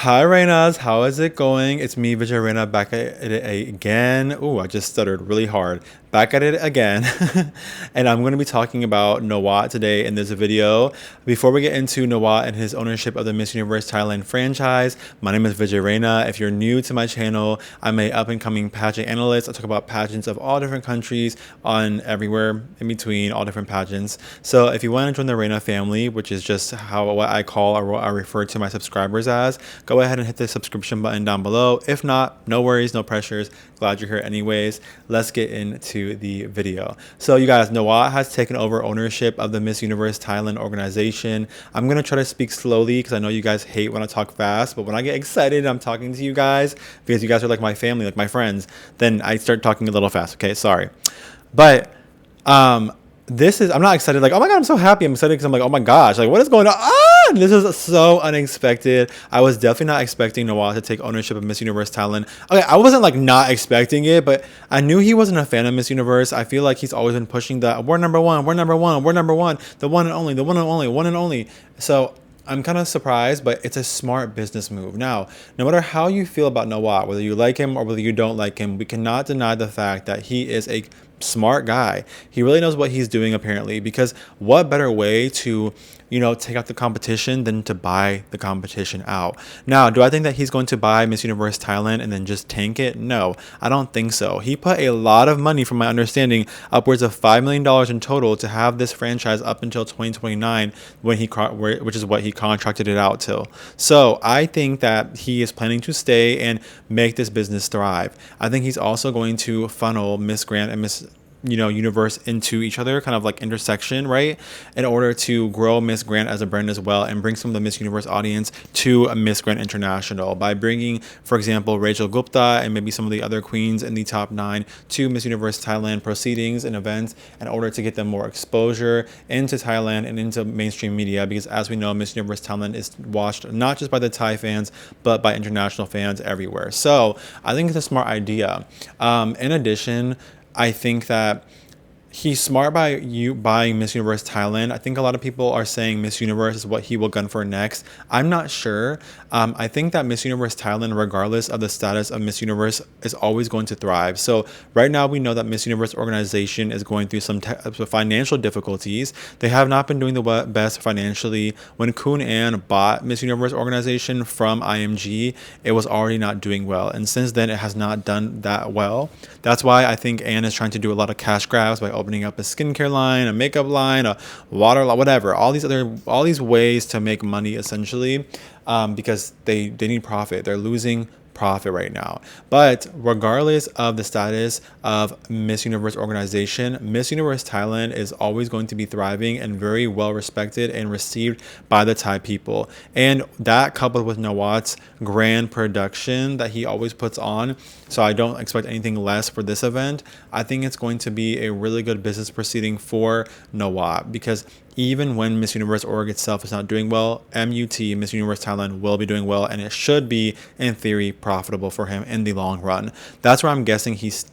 Hi, Reynas. How is it going? It's me, Reyna, back at it again. Ooh, I just stuttered really hard. Back at it again. And I'm going to be talking about Nawat today in this video. Before we get into Nawat and his ownership of the Miss Universe Thailand franchise, my name is Reyna. If you're new to my channel, I'm a up-and-coming pageant analyst. I talk about pageants of all different countries on everywhere in between, all different pageants. So if you want to join the Reyna family, which is just what I call or what I refer to my subscribers as, go ahead and hit the subscription button down below. If not, no worries, no pressures. Glad you're here anyways. Let's get into the video. So you guys, Nawat has taken over ownership of the Miss Universe Thailand organization. I'm going to try to speak slowly because I know you guys hate when I talk fast, but when I get excited, I'm talking to you guys because you guys are like my family, like my friends, then I start talking a little fast. Okay, sorry. But I'm not excited like, oh my god, I'm so happy. I'm excited because I'm like, oh my gosh, like what is going on? This is so unexpected. I was definitely not expecting Nawat to take ownership of Miss Universe Thailand. Okay, I wasn't like not expecting it, but I knew he wasn't a fan of Miss Universe. I feel like he's always been pushing the we're number one, we're number one, we're number one, the one and only, the one and only, one and only. So I'm kind of surprised, but it's a smart business move. Now, no matter how you feel about Nawat, whether you like him or whether you don't like him, we cannot deny the fact that he is a smart guy. He really knows what he's doing apparently, because what better way to, take out the competition than to buy the competition out. Now, do I think that he's going to buy Miss Universe Thailand and then just tank it? No, I don't think so. He put a lot of money, from my understanding, upwards of $5 million in total to have this franchise up until 2029, which is what he contracted it out till. So I think that he is planning to stay and make this business thrive. I think he's also going to funnel Miss Grand and Miss Universe into each other, kind of like intersection, right? In order to grow Miss Grand as a brand as well and bring some of the Miss Universe audience to Miss Grand International by bringing, for example, Rachel Gupta and maybe some of the other queens in the top 9 to Miss Universe Thailand proceedings and events in order to get them more exposure into Thailand and into mainstream media, because as we know, Miss Universe Thailand is watched not just by the Thai fans, but by international fans everywhere. So I think it's a smart idea. In addition, I think that he's smart by buying Miss Universe Thailand. I think a lot of people are saying Miss Universe is what he will gun for next. I'm not sure. I think that Miss Universe Thailand, regardless of the status of Miss Universe, is always going to thrive. So right now we know that Miss Universe organization is going through some financial difficulties. They have not been doing the best financially. When Kun An bought Miss Universe organization from IMG, it was already not doing well. And since then, it has not done that well. That's why I think Anne is trying to do a lot of cash grabs by opening up a skincare line, a makeup line, a water line, whatever, all these ways to make money essentially, because they need profit. They're losing profit right now. But regardless of the status of Miss Universe organization, Miss Universe Thailand is always going to be thriving and very well respected and received by the Thai people. And that, coupled with Nawat's grand production that he always puts on, so I don't expect anything less for this event, I think it's going to be a really good business proceeding for Nawat, because even when Miss Universe org itself is not doing well, MUT, Miss Universe Thailand, will be doing well, and it should be, in theory, profitable for him in the long run. That's where I'm guessing he's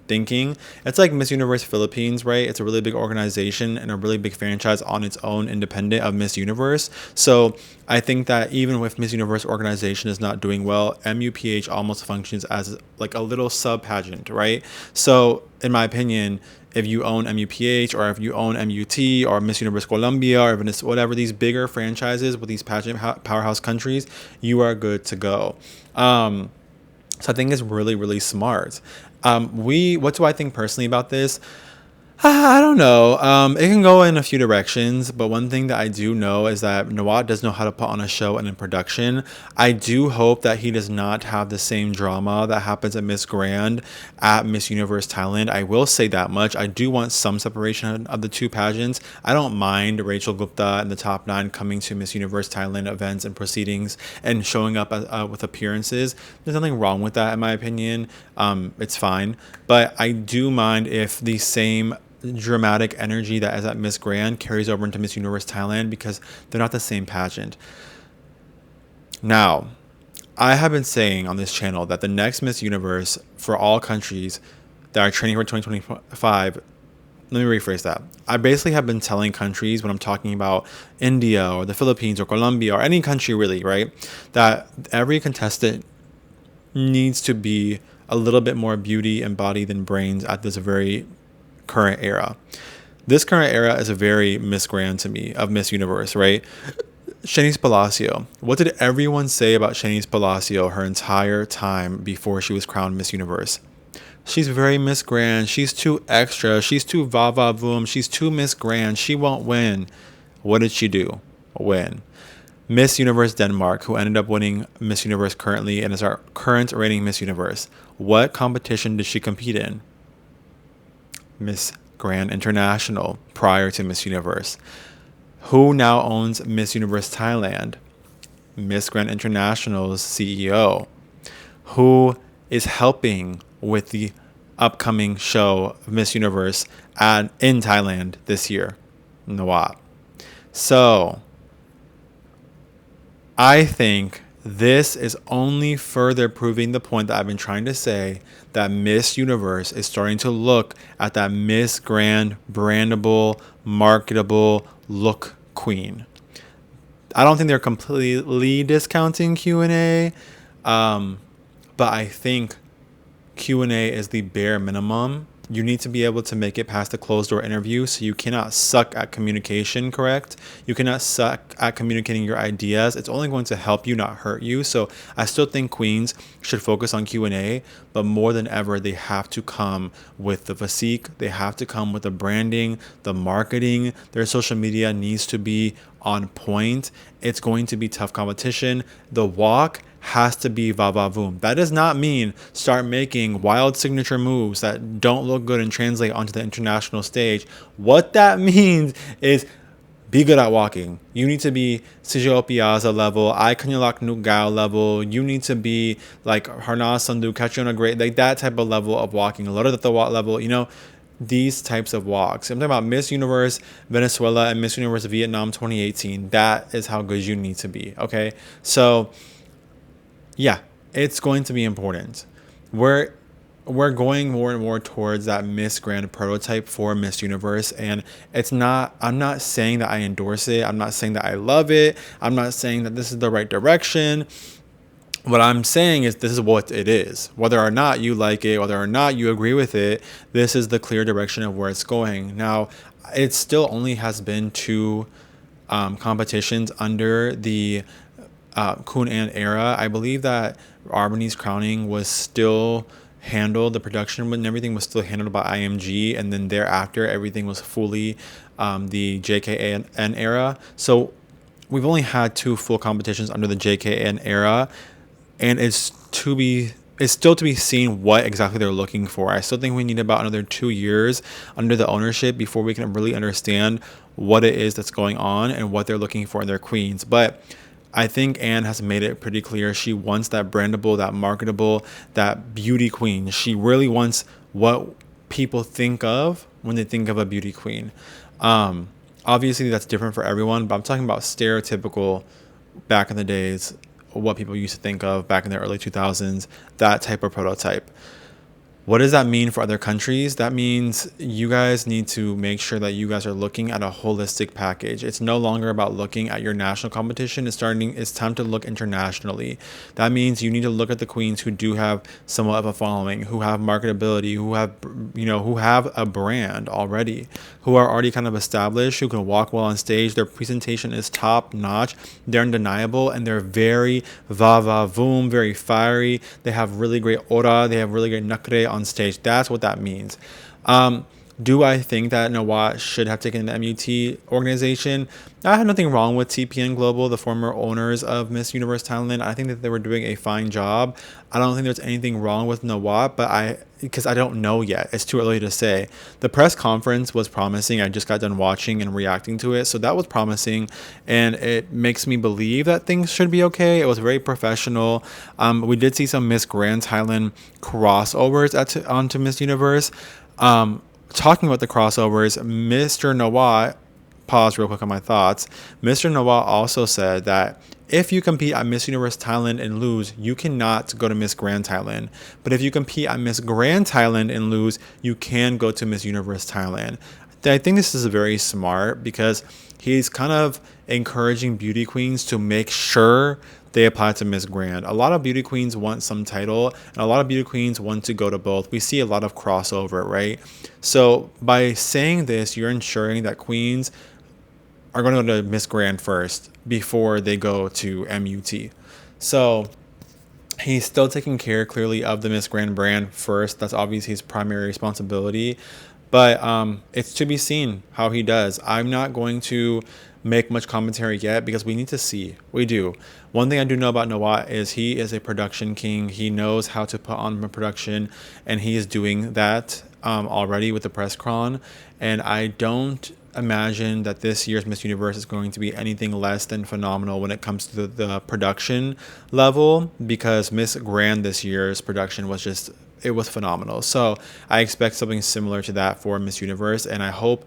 thinking. It's like Miss Universe Philippines, right? It's a really big organization and a really big franchise on its own, independent of Miss Universe. So I think that even with Miss Universe organization is not doing well, MUPH almost functions as like a little sub pageant, right? So in my opinion, if you own MUPH or if you own MUT or Miss Universe Colombia or whatever, these bigger franchises with these pageant powerhouse countries, you are good to go. So I think it's really, really smart. What do I think personally about this? I don't know. It can go in a few directions, but one thing that I do know is that Nawat does know how to put on a show and in production. I do hope that he does not have the same drama that happens at Miss Grand at Miss Universe Thailand. I will say that much. I do want some separation of the two pageants. I don't mind Rachel Gupta in the top 9 coming to Miss Universe Thailand events and proceedings and showing up with appearances. There's nothing wrong with that, in my opinion. It's fine. But I do mind if the same dramatic energy that is at Miss Grand carries over into Miss Universe Thailand, because they're not the same pageant. Now, I have been saying on this channel that the next Miss Universe for all countries that are training for 2025 let me rephrase that. I basically have been telling countries when I'm talking about India or the Philippines or Colombia or any country really, right, that every contestant needs to be a little bit more beauty and body than brains at this very current era. This current era is a very Miss Grand to me of Miss Universe, right? Shanice Palacio. What did everyone say about Shanice Palacio her entire time before she was crowned Miss Universe? She's very Miss Grand. She's too extra. She's too va-va-voom. She's too Miss Grand. She won't win. What did she do? Win. Miss Universe Denmark, who ended up winning Miss Universe currently and is our current reigning Miss Universe. What competition did she compete in? Miss Grand International prior to Miss Universe. Who now owns Miss Universe Thailand? Miss Grand International's CEO. Who is helping with the upcoming show of Miss Universe in Thailand this year? Nawat. So I think this is only further proving the point that I've been trying to say, that Miss Universe is starting to look at that Miss Grand, brandable, marketable look queen. I don't think they're completely discounting Q&A, but I think Q&A is the bare minimum. You need to be able to make it past the closed door interview, so you cannot suck at communication, correct? You cannot suck at communicating your ideas. It's only going to help you, not hurt you. So I still think queens should focus on Q&A, but more than ever, they have to come with the physique. They have to come with the branding, the marketing. Their social media needs to be on point. It's going to be tough competition. The walk has to be va-va-voom. That does not mean start making wild signature moves that don't look good and translate onto the international stage. What that means is be good at walking. You need to be Sergio Piazza level, I Kanyalak Nugao level. You need to be like Harnas Sandhu, Catriona Gray, like that type of level of walking. A lot of the walk level, these types of walks. I'm talking about Miss Universe Venezuela and Miss Universe Vietnam 2018. That is how good you need to be, okay? So yeah, it's going to be important. We're going more and more towards that Miss Grand prototype for Miss Universe, and I'm not saying that I endorse it. I'm not saying that I love it. I'm not saying that this is the right direction. What I'm saying is this is what it is. Whether or not you like it, whether or not you agree with it, this is the clear direction of where it's going. Now, it still only has been two competitions under the Kun An era. I believe that Albany's crowning was still handled, the production and everything was still handled by IMG, and then thereafter everything was fully the JKN era. So we've only had two full competitions under the JKN era, and it's still to be seen what exactly they're looking for. I still think we need about another 2 years under the ownership before we can really understand what it is that's going on and what they're looking for in their queens. But I think Anne has made it pretty clear she wants that brandable, that marketable, that beauty queen. She really wants what people think of when they think of a beauty queen. Obviously, that's different for everyone, but I'm talking about stereotypical back in the days, what people used to think of back in the early 2000s, that type of prototype. What does that mean for other countries? That means you guys need to make sure that you guys are looking at a holistic package. It's no longer about looking at your national competition. It's time to look internationally. That means you need to look at the queens who do have somewhat of a following, who have marketability, who have a brand already, who are already kind of established, who can walk well on stage. Their presentation is top notch. They're undeniable, and they're very va-va-voom, very fiery. They have really great aura. They have really great nakre on stage. That's what that means. Do I think that Nawat should have taken the MUT organization? I have nothing wrong with TPN Global, the former owners of Miss Universe Thailand. I think that they were doing a fine job. I don't think there's anything wrong with Nawat, because I don't know yet. It's too early to say. The press conference was promising. I just got done watching and reacting to it. So that was promising, and it makes me believe that things should be okay. It was very professional. We did see some Miss Grand Thailand crossovers onto Miss Universe. Talking about the crossovers, Mr. Nawat, pause real quick on my thoughts. Mr. Nawat also said that if you compete at Miss Universe Thailand and lose, you cannot go to Miss Grand Thailand. But if you compete at Miss Grand Thailand and lose, you can go to Miss Universe Thailand. I think this is very smart because he's kind of encouraging beauty queens to make sure they apply to Miss Grand. A lot of beauty queens want some title, and a lot of beauty queens want to go to both. We see a lot of crossover, right? So by saying this, you're ensuring that queens are going to go to Miss Grand first before they go to MUT. So he's still taking care clearly of the Miss Grand brand first. That's obviously his primary responsibility. But it's to be seen how he does. I'm not going to make much commentary yet because we need to see. We do. One thing I do know about Nawat is he is a production king. He knows how to put on a production, and he is doing that already with the press cron. And I don't imagine that this year's Miss Universe is going to be anything less than phenomenal when it comes to the production level, because Miss Grand this year's production was just, it was phenomenal. So I expect something similar to that for Miss Universe, and I hope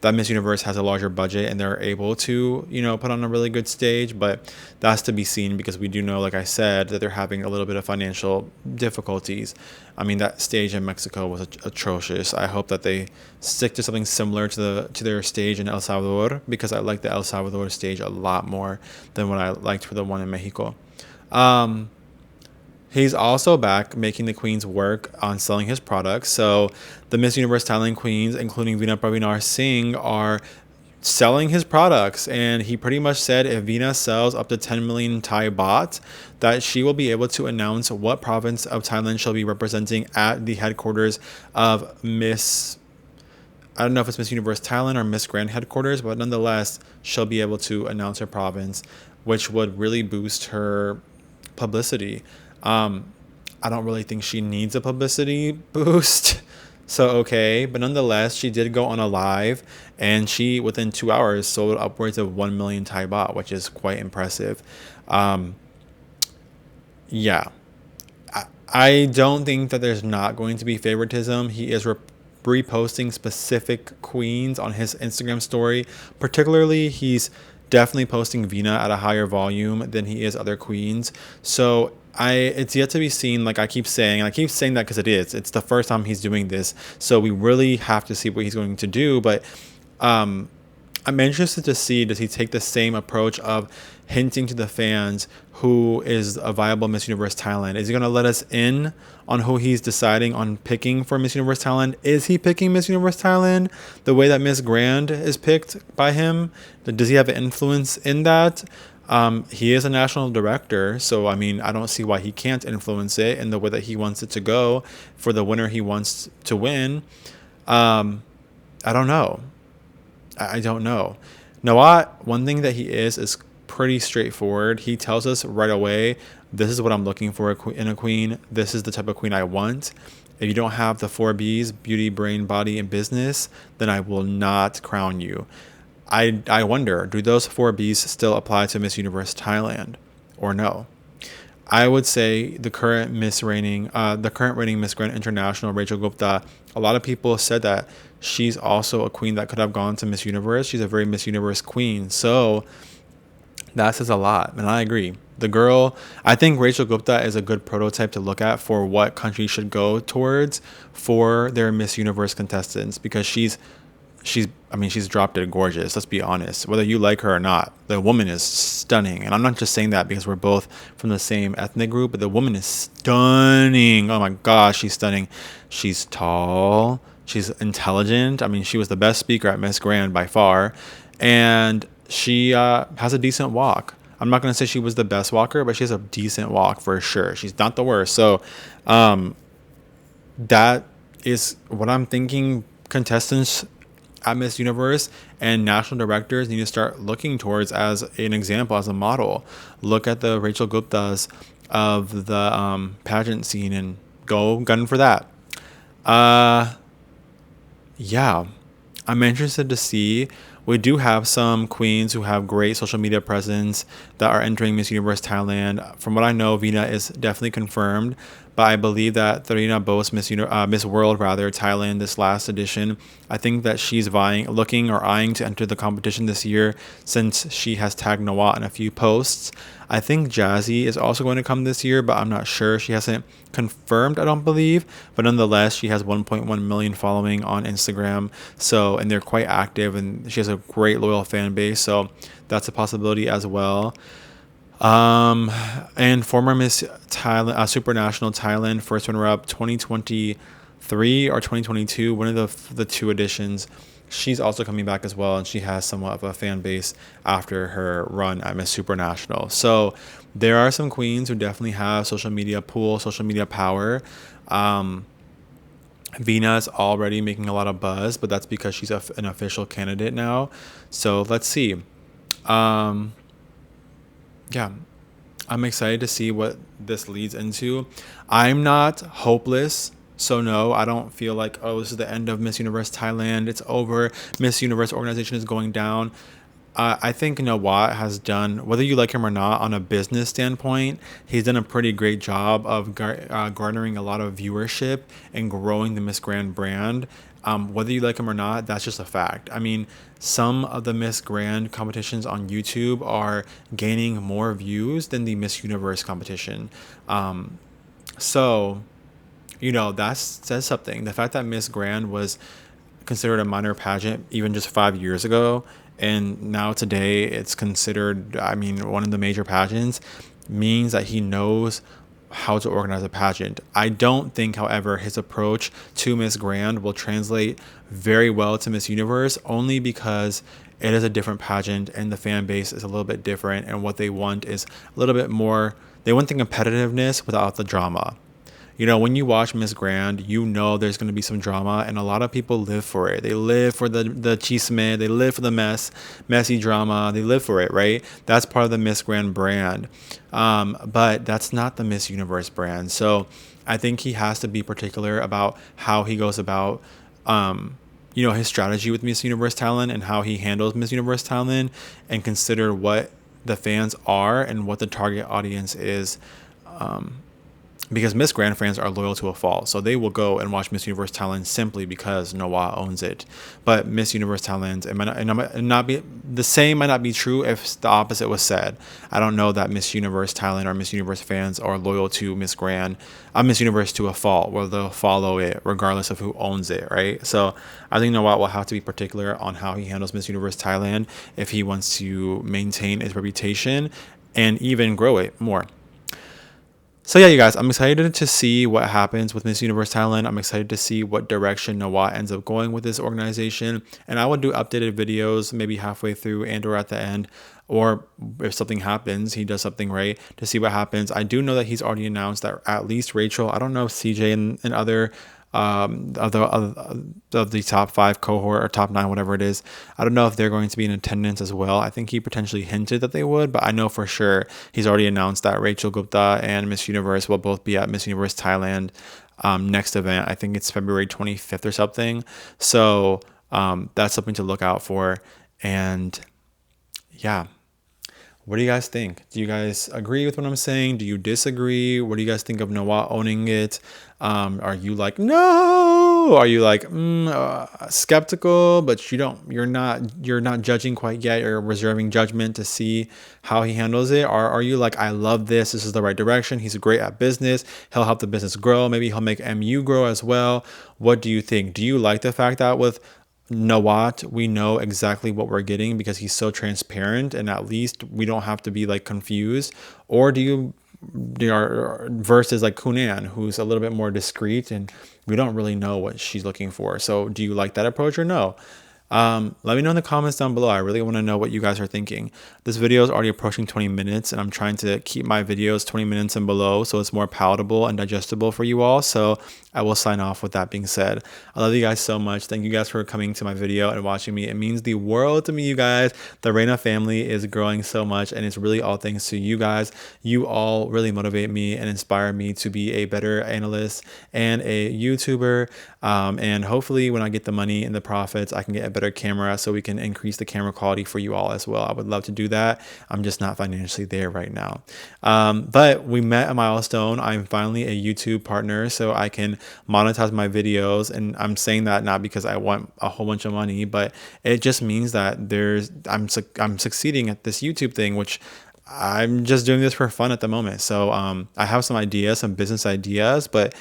that Miss Universe has a larger budget and they're able to, put on a really good stage. But that's to be seen, because we do know, like I said, that they're having a little bit of financial difficulties. I mean, that stage in Mexico was atrocious. I hope that they stick to something similar to their stage in El Salvador, because I like the El Salvador stage a lot more than what I liked for the one in Mexico. He's also back making the queens work on selling his products. So the Miss Universe Thailand queens, including Veena Pravinar Singh, are selling his products. And he pretty much said if Veena sells up to 10 million Thai baht, that she will be able to announce what province of Thailand she'll be representing at the headquarters of Miss... I don't know if it's Miss Universe Thailand or Miss Grand headquarters, but nonetheless, she'll be able to announce her province, which would really boost her publicity. I don't really think she needs a publicity boost. So, okay. But nonetheless, she did go on a live, and she, within 2 hours, sold upwards of 1 million Thai baht, which is quite impressive. Yeah. I don't think that there's not going to be favoritism. He is reposting specific queens on his Instagram story. Particularly, he's definitely posting Veena at a higher volume than he is other queens. So it's yet to be seen, like I keep saying, and I keep saying that because it's the first time he's doing this. So we really have to see what he's going to do. But I'm interested to see, does he take the same approach of hinting to the fans who is a viable Miss Universe Thailand? Is he going to let us in on who he's deciding on picking for Miss Universe Thailand? Is he picking Miss Universe Thailand the way that Miss Grand is picked by him? Does he have an influence in that? He is a national director, so I mean, I don't see why he can't influence it in the way that he wants it to go for the winner he wants to win. I don't know. I don't know. Nawat, one thing that he is pretty straightforward. He tells us right away, this is what I'm looking for in a queen. This is the type of queen I want. If you don't have the 4 Bs, beauty, brain, body, and business, then I will not crown you. I wonder, do those 4 Bs still apply to Miss Universe Thailand or no? I would say the current reigning Miss Grand International, Rachel Gupta, a lot of people said that she's also a queen that could have gone to Miss Universe. She's a very Miss Universe queen. So that says a lot. And I agree. I think Rachel Gupta is a good prototype to look at for what countries should go towards for their Miss Universe contestants, because she's drop dead gorgeous. Let's be honest. Whether you like her or not, the woman is stunning. And I'm not just saying that because we're both from the same ethnic group, but the woman is stunning. Oh my gosh, she's stunning. She's tall. She's intelligent. I mean, she was the best speaker at Miss Grand by far. And she has a decent walk. I'm not going to say she was the best walker, but she has a decent walk for sure. She's not the worst. So that is what I'm thinking contestants at Miss Universe and national directors need to start looking towards as an example, as a model. Look at the Rachel Guptas of the pageant scene and go gun for that. Yeah, I'm interested to see. We do have some queens who have great social media presence that are entering Miss Universe Thailand. From what I know, Veena is definitely confirmed, but I believe that Reyna boasts Miss World rather Thailand this last edition. I think that she's looking or eyeing to enter the competition this year since she has tagged Nawat in a few posts. I think Jazzy is also going to come this year, but I'm not sure. She hasn't confirmed, I don't believe. But nonetheless, she has 1.1 million following on Instagram. So, and they're quite active, and she has a great loyal fan base. So that's a possibility as well. And former Miss Thailand, Supranational Thailand first runner-up 2023 or 2022, one of the two editions. She's also coming back as well, and she has somewhat of a fan base after her run at Miss Supranational. So there are some queens who definitely have social media pull, social media power. Vina is already making a lot of buzz, but that's because she's an official candidate now. So let's see. Yeah, I'm excited to see what this leads into. I'm not hopeless. So no, I don't feel like, oh, this is the end of Miss Universe Thailand. It's over. Miss Universe organization is going down. I think Nawat has done, whether you like him or not, on a business standpoint, he's done a pretty great job of garnering a lot of viewership and growing the Miss Grand brand. Whether you like him or not, that's just a fact. I mean, some of the Miss Grand competitions on YouTube are gaining more views than the Miss Universe competition. So, that says something. The fact that Miss Grand was considered a minor pageant even just 5 years ago, and now today it's considered, one of the major pageants, means that he knows how to organize a pageant. I don't think, however, his approach to Miss Grand will translate very well to Miss Universe, only because it is a different pageant and the fan base is a little bit different, and what they want is a little bit more, they want the competitiveness without the drama. When you watch Miss Grand, there's going to be some drama, and a lot of people live for it. They live for the chisme, they live for the messy drama, they live for it, right? That's part of the Miss Grand brand. But that's not the Miss Universe brand. So I think he has to be particular about how he goes about, his strategy with Miss Universe Thailand and how he handles Miss Universe Thailand, and consider what the fans are and what the target audience is. Because Miss Grand fans are loyal to a fault, so they will go and watch Miss Universe Thailand simply because Nawat owns it. But Miss Universe Thailand, the same might not be true if the opposite was said. I don't know that Miss Universe Thailand or Miss Universe fans are loyal to Miss Universe to a fault, where they'll follow it regardless of who owns it, right? So I think Nawat will have to be particular on how he handles Miss Universe Thailand if he wants to maintain his reputation and even grow it more. So yeah, you guys, I'm excited to see what happens with Miss Universe Thailand. I'm excited to see what direction Nawat ends up going with this organization. And I will do updated videos maybe halfway through and or at the end, or if something happens, he does something right, to see what happens. I do know that he's already announced that at least Rachel, I don't know if CJ and other of the top 5 cohort or top 9, whatever it is, I don't know if they're going to be in attendance as well. I think he potentially hinted that they would, but I know for sure he's already announced that Rachel Gupta and Miss Universe will both be at Miss Universe Thailand next event. I think it's February 25th or something. So that's something to look out for. And yeah. What do you guys think? Do you guys agree with what I'm saying? Do you disagree? What do you guys think of Nawat owning it? Are you like, no? Are you like skeptical, but you're not judging quite yet, or reserving judgment to see how he handles it? Or are you like, I love this. This is the right direction. He's great at business. He'll help the business grow. Maybe he'll make MU grow as well. What do you think? Do you like the fact that with Nawat, we know exactly what we're getting because he's so transparent, and at least we don't have to be like confused? Or do you versus like Kunan, who's a little bit more discreet and we don't really know what she's looking for? So do you like that approach or no? Let me know in the comments down below. I really want to know what you guys are thinking. This video is already approaching 20 minutes, and I'm trying to keep my videos 20 minutes and below so it's more palatable and digestible for you all. So I will sign off with that being said. I love you guys so much. Thank you guys for coming to my video and watching me. It means the world to me, you guys. The Reyna family is growing so much, and it's really all thanks to you guys. You all really motivate me and inspire me to be a better analyst and a YouTuber. And hopefully when I get the money and the profits, I can get better camera so we can increase the camera quality for you all as well. I would love to do that. I'm just not financially there right now. But we met a milestone. I'm finally a YouTube partner, so I can monetize my videos. And I'm saying that not because I want a whole bunch of money, but it just means that I'm succeeding at this YouTube thing, which I'm just doing this for fun at the moment. So I have some ideas, some business ideas, but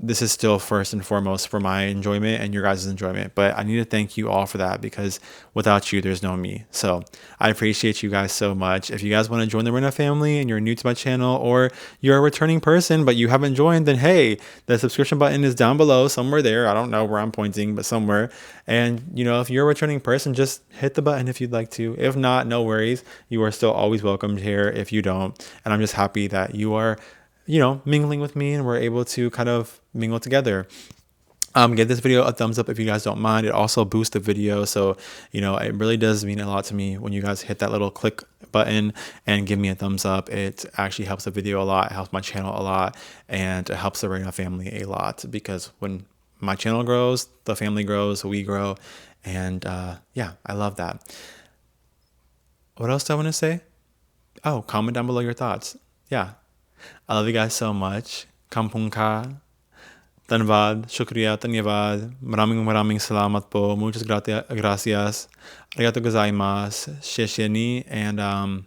this is still first and foremost for my enjoyment and your guys' enjoyment. But I need to thank you all for that, because without you, there's no me. So I appreciate you guys so much. If you guys want to join the Reyna family and you're new to my channel, or you're a returning person but you haven't joined, then hey, the subscription button is down below somewhere there. I don't know where I'm pointing, but somewhere. And if you're a returning person, just hit the button if you'd like to. If not, no worries. You are still always welcomed here if you don't. And I'm just happy that you are mingling with me and we're able to kind of mingle together. Give this video a thumbs up if you guys don't mind. It also boosts the video. So, it really does mean a lot to me when you guys hit that little click button and give me a thumbs up. It actually helps the video a lot. It helps my channel a lot. And it helps the Reyna family a lot, because when my channel grows, the family grows, we grow. And yeah, I love that. What else do I want to say? Oh, comment down below your thoughts. Yeah. I love you guys so much. Kampung ka. Tanvad, shukriya, tanyavad. Maraming salamat po. Muchas gracias. Arigato gozaimasu. Shesheni. And I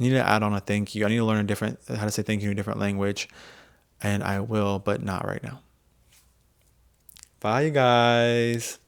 need to add on a thank you. I need to learn how to say thank you in a different language. And I will, but not right now. Bye, you guys.